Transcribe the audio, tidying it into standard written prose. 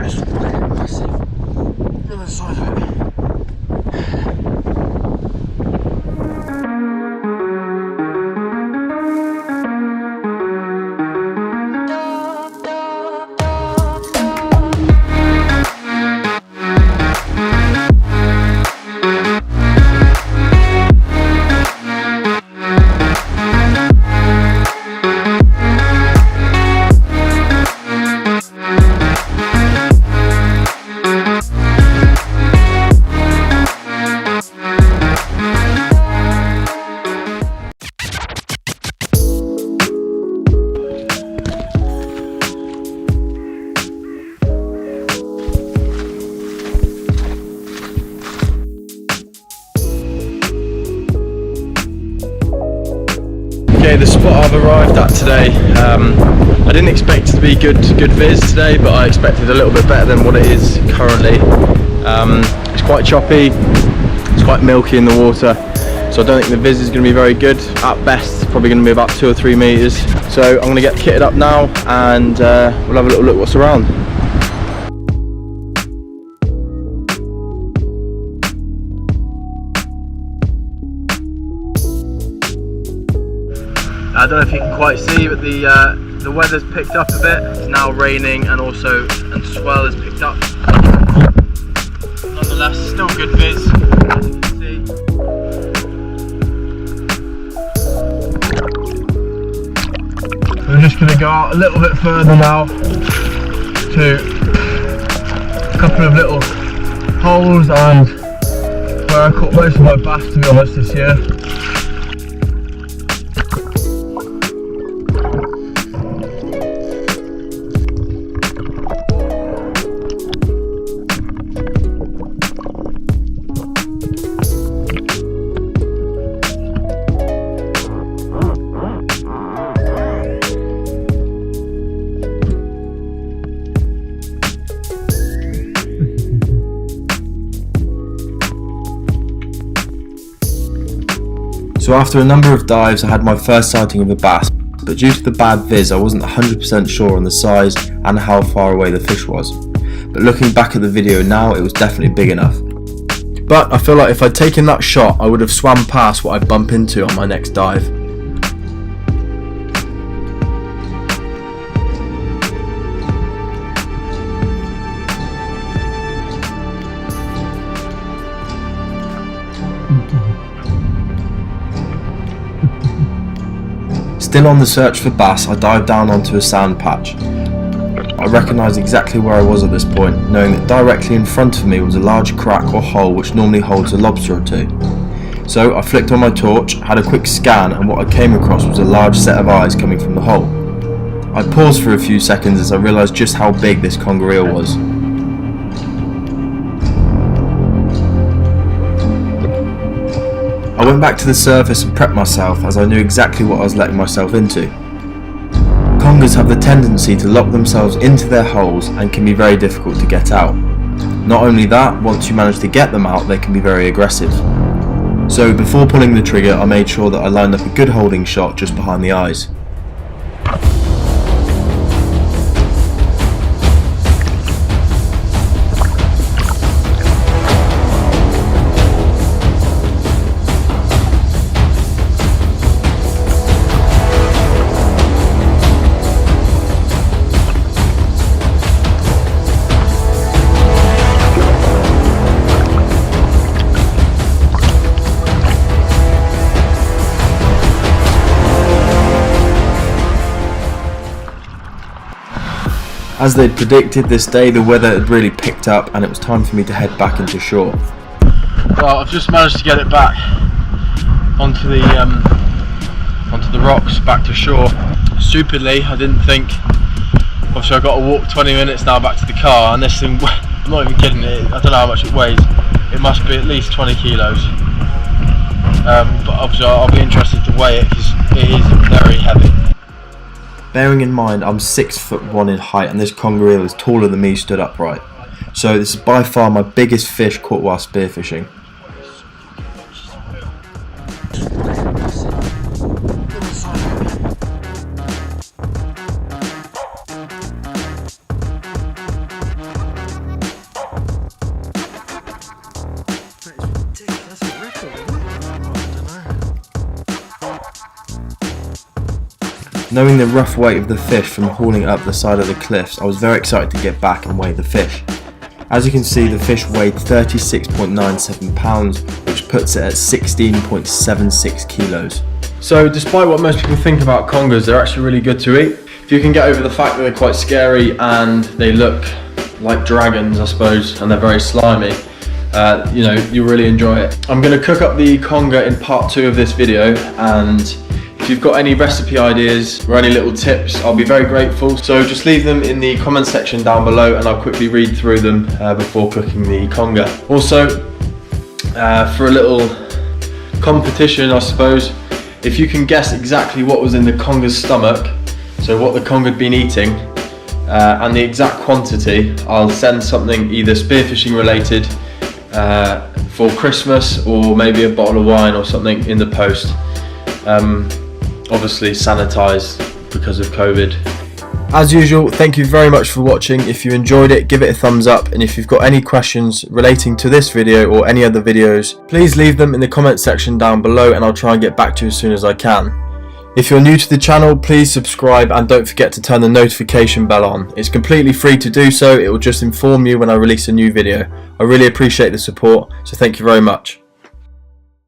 It's fucking massive. The other side of it. Okay, the spot I've arrived at today, I didn't expect it to be good viz today, but I expected a little bit better than what it is currently. It's quite choppy, it's quite milky in the water, so I don't think the viz is going to be very good. At best, it's probably going to be about 2 or 3 meters. So I'm going to get kitted up now and we'll have a little look what's around. I don't know if you can quite see, but the weather's picked up a bit. It's now raining and swell has picked up. Nonetheless, still good viz, as you can see. We're just going to go out a little bit further now to a couple of little holes and where I caught most of my bass, to be honest, this year. So after a number of dives I had my first sighting of a bass, but due to the bad viz I wasn't 100% sure on the size and how far away the fish was. But looking back at the video now, it was definitely big enough. But I feel like if I'd taken that shot I would have swam past what I'd bump into on my next dive. Still on the search for bass, I dived down onto a sand patch. I recognised exactly where I was at this point, knowing that directly in front of me was a large crack or hole which normally holds a lobster or two. So I flicked on my torch, had a quick scan, and what I came across was a large set of eyes coming from the hole. I paused for a few seconds as I realised just how big this conger eel was. I went back to the surface and prepped myself, as I knew exactly what I was letting myself into. Congers have the tendency to lock themselves into their holes and can be very difficult to get out. Not only that, once you manage to get them out, they can be very aggressive. So before pulling the trigger, I made sure that I lined up a good holding shot just behind the eyes. As they'd predicted, this day the weather had really picked up and it was time for me to head back into shore. Well, I've just managed to get it back onto the rocks, back to shore. Stupidly, I didn't think. Obviously, I've got to walk 20 minutes now back to the car, and this thing, I'm not even kidding it. I don't know how much it weighs. It must be at least 20 kilos. But obviously, I'll be interested to weigh it because it is very heavy. Bearing in mind I'm 6'1" in height and this conger eel is taller than me stood upright. So this is by far my biggest fish caught while spearfishing. Knowing the rough weight of the fish from hauling up the side of the cliffs, I was very excited to get back and weigh the fish. As you can see, the fish weighed 36.97 pounds, which puts it at 16.76 kilos. So despite what most people think about congers, they're actually really good to eat. If you can get over the fact that they're quite scary and they look like dragons, I suppose, and they're very slimy, you'll really enjoy it. I'm going to cook up the conger in part 2 of this video, and if you've got any recipe ideas or any little tips, I'll be very grateful. So just leave them in the comment section down below and I'll quickly read through them before cooking the conger. Also, for a little competition, I suppose, if you can guess exactly what was in the conger's stomach, so what the conger had been eating, and the exact quantity, I'll send something either spearfishing related for Christmas, or maybe a bottle of wine or something in the post. Obviously sanitized because of COVID. As usual, thank you very much for watching. If you enjoyed it, give it a thumbs up, and if you've got any questions relating to this video or any other videos, please leave them in the comment section down below and I'll try and get back to you as soon as I can. If you're new to the channel, please subscribe and don't forget to turn the notification bell on. It's completely free to do so, it will just inform you when I release a new video. I really appreciate the support, so thank you very much.